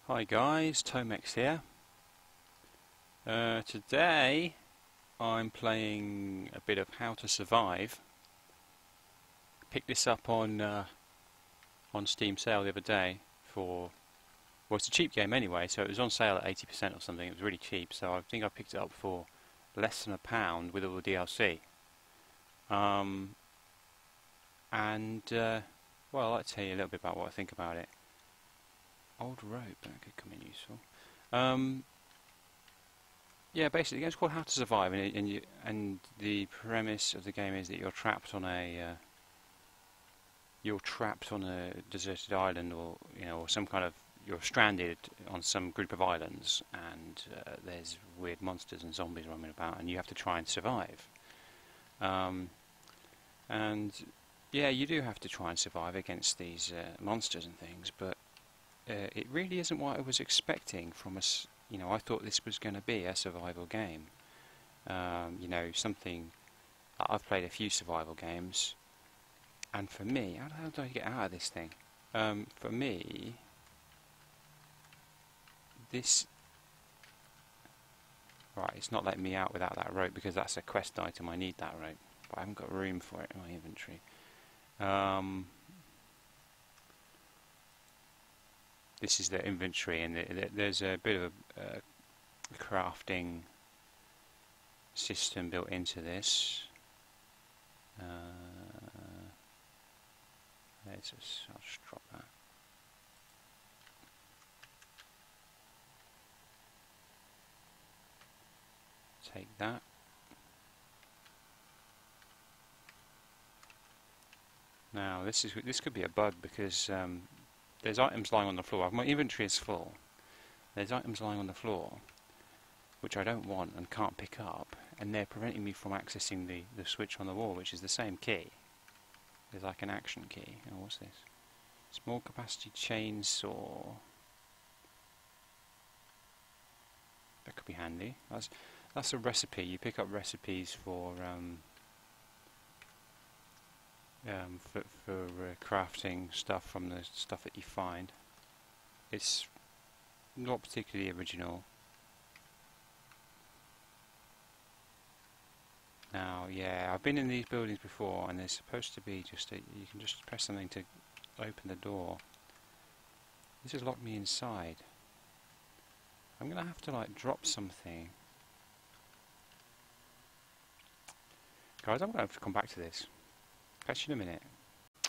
Hi guys, Tomex here. Today I'm playing a bit of How to Survive. Picked this up on Steam sale the other day for, well, it's a cheap game anyway, so it was on sale at 80% or something. It was really cheap, so I think I picked it up for less than £1 with all the DLC. Well, I'd like to tell you a little bit about what I think about it. Old rope, that could come in useful. Yeah, basically, the game's called How to Survive, and the premise of the game is that you're trapped on a deserted island, or or some kind of, you're stranded on some group of islands, and there's weird monsters and zombies roaming about, and you have to try and survive. And yeah, you do have to try and survive against these monsters and things, but it really isn't what I was expecting from us. I thought this was going to be a survival game. Something. I've played a few survival games, and for me, how the hell do I get out of this thing? For me, this. Right, it's not letting me out without that rope because that's a quest item. I need that rope, but I haven't got room for it in my inventory. This is the inventory, and there's a bit of a crafting system built into this. I'll just drop that. Take that. Now this could be a bug because there's items lying on the floor. My inventory is full. There's items lying on the floor which I don't want and can't pick up, and they're preventing me from accessing the switch on the wall, which is the same key. There's like an action key. Oh, what's this? Small capacity chainsaw. That could be handy. That's a recipe. You pick up recipes for crafting stuff from the stuff that you find. It's not particularly original. Now, yeah, I've been in these buildings before, and there's supposed to be you can just press something to open the door. This has locked me inside. I'm gonna have to like drop something. Guys, I'm gonna have to come back to this. Catch you in a minute.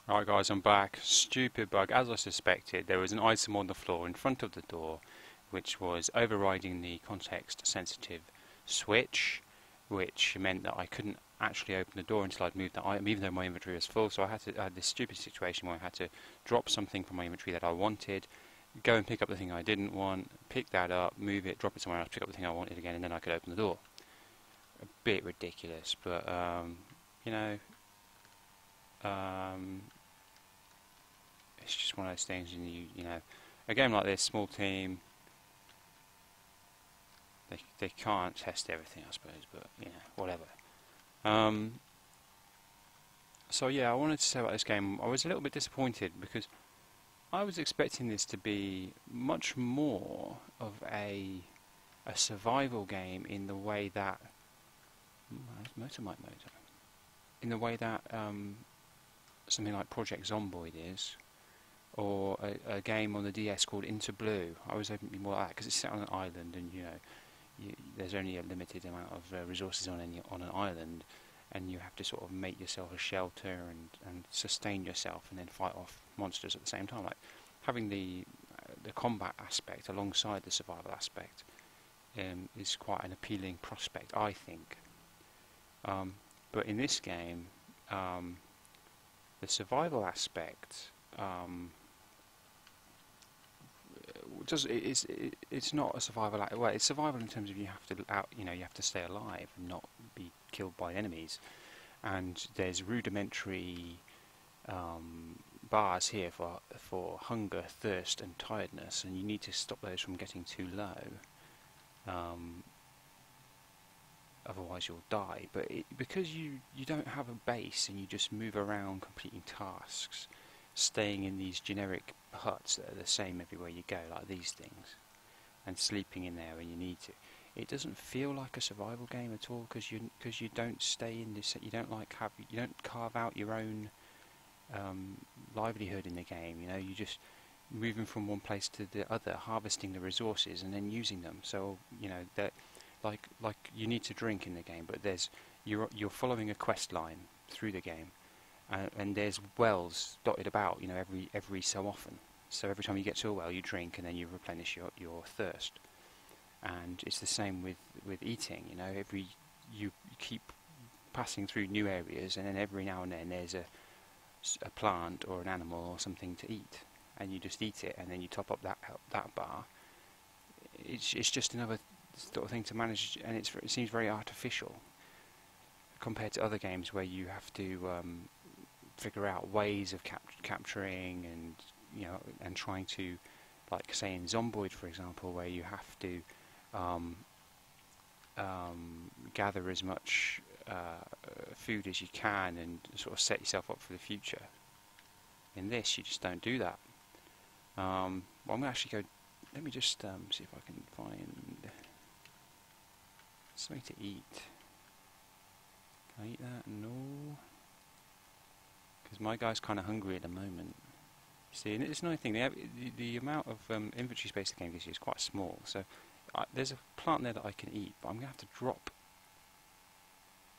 Alright guys, I'm back. Stupid bug. As I suspected, there was an item on the floor in front of the door which was overriding the context sensitive switch, which meant that I couldn't actually open the door until I'd moved that item, even though my inventory was full. So I had this stupid situation where I had to drop something from my inventory that I wanted, go and pick up the thing I didn't want, pick that up, move it, drop it somewhere else, pick up the thing I wanted again, and then I could open the door. A bit ridiculous, but it's just one of those things. And a game like this, small team, they can't test everything, I suppose, but whatever. So yeah, I wanted to say about this game, I was a little bit disappointed because I was expecting this to be much more of a survival game in the way that in the way that something like Project Zomboid is, or a game on the DS called Into Blue. I was hoping to be more like that because it's set on an island, and there's only a limited amount of resources on an island, and you have to sort of make yourself a shelter and sustain yourself, and then fight off monsters at the same time. Like having the combat aspect alongside the survival aspect is quite an appealing prospect, I think. But in this game, the survival aspect it's not a survival. Well, it's survival in terms of you have to stay alive and not be killed by enemies. And there's rudimentary bars here for hunger, thirst, and tiredness, and you need to stop those from getting too low. Otherwise you'll die. But because you don't have a base and you just move around completing tasks, staying in these generic huts that are the same everywhere you go, like these things, and sleeping in there when you need to. It doesn't feel like a survival game at all, because you don't stay in this. You don't carve out your own livelihood in the game. You know, you just moving from one place to the other, harvesting the resources and then using them. So you know that, like you need to drink in the game, but you're following a quest line through the game, and there's wells dotted about. You know, every so often. So every time you get to a well, you drink and then you replenish your thirst. And it's the same with eating. You know, you keep passing through new areas, and then every now and then there's a plant or an animal or something to eat, and you just eat it, and then you top up that bar. It's just another sort of thing to manage, and it seems very artificial compared to other games where you have to figure out ways of capturing, and you know, and trying to, like say in Zomboid for example, where you have to gather as much food as you can and sort of set yourself up for the future. In this, you just don't do that. Well, I'm going to actually go. Let me just see if I can find something to eat. Can I eat that? No. Because my guy's kind of hungry at the moment. See, and it's another thing. The amount of inventory space the game gives you is quite small. So there's a plant there that I can eat, but I'm going to have to drop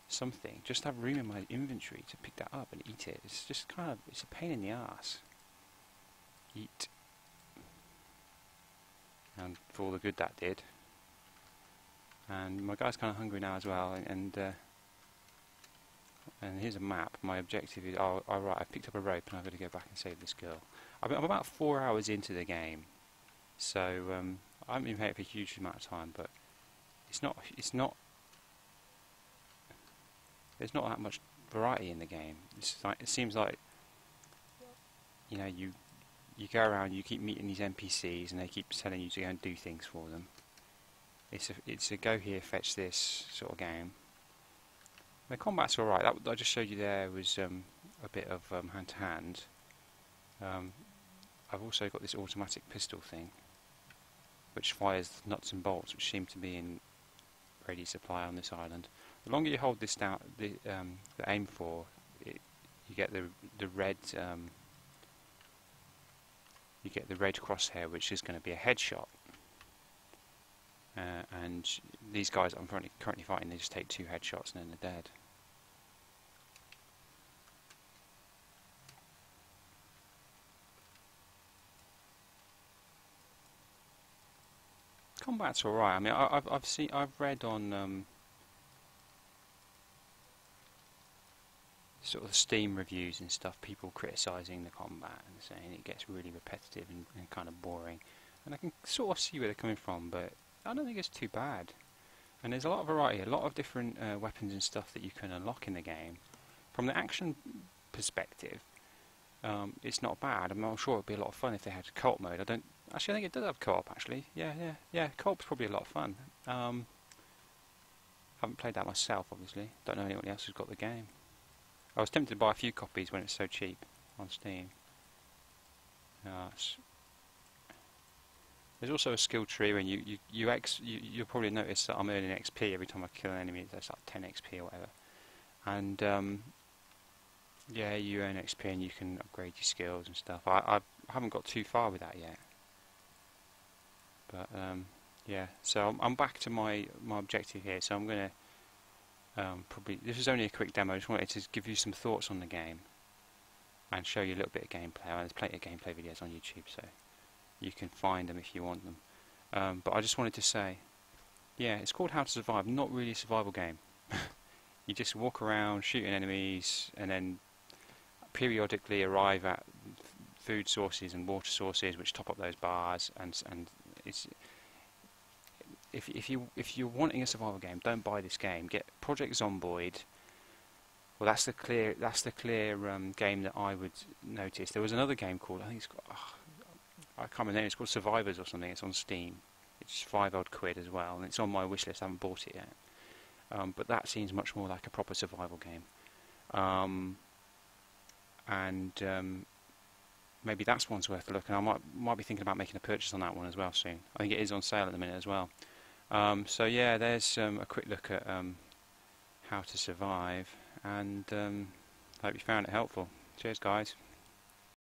something. Just have room in my inventory to pick that up and eat it. It's just it's a pain in the ass. Eat. And for all the good that did. And my guy's kind of hungry now as well, and here's a map. My objective is, right, I've picked up a rope and I've got to go back and save this girl. I'm about 4 hours into the game, so I haven't been playing it for a huge amount of time, but there's not that much variety in the game. It seems like, you know, you go around, you keep meeting these NPCs, and they keep telling you to go and do things for them. It's a go here, fetch this sort of game. The combat's alright. That I just showed you there was a bit of hand to hand. I've also got this automatic pistol thing, which fires nuts and bolts, which seem to be in ready supply on this island. The longer you hold this down, the aim for, you get the red. You get the red crosshair, which is going to be a headshot. And these guys I'm currently fighting, they just take 2 headshots and then they're dead. Combat's alright. I mean, I've read on sort of Steam reviews and stuff, people criticising the combat and saying it gets really repetitive and kind of boring. And I can sort of see where they're coming from, but I don't think it's too bad. And there's a lot of variety, a lot of different weapons and stuff that you can unlock in the game. From the action perspective, it's not bad. I'm sure it'd be a lot of fun if they had co-op mode. I think it does have co-op actually. Yeah. Co-op's probably a lot of fun. Haven't played that myself, obviously. Don't know anyone else who's got the game. I was tempted to buy a few copies when it's so cheap on Steam. There's also a skill tree, when you'll probably notice that I'm earning XP every time I kill an enemy. That's like 10 XP or whatever. And yeah, you earn XP and you can upgrade your skills and stuff. I haven't got too far with that yet. But yeah, so I'm back to my objective here. So I'm going to probably, this is only a quick demo. I just wanted to give you some thoughts on the game and show you a little bit of gameplay. There's plenty of gameplay videos on YouTube, so you can find them if you want them. But I just wanted to say, yeah, it's called How to Survive, not really a survival game. You just walk around shooting enemies and then periodically arrive at food sources and water sources which top up those bars, and it's, if you're wanting a survival game, don't buy this game. Get Project Zomboid. Well, that's the clear game that I would notice. There was another game called, I think it's called, I can't remember the name. It's called Survivors or something. It's on Steam. It's £5 odd and as well, and it's on my wish list. I haven't bought it yet. But that seems much more like a proper survival game. maybe that's one's worth a look, and I might be thinking about making a purchase on that one as well soon. I think it is on sale at the minute as well. So yeah, there's a quick look at how to survive, and I hope you found it helpful. Cheers guys.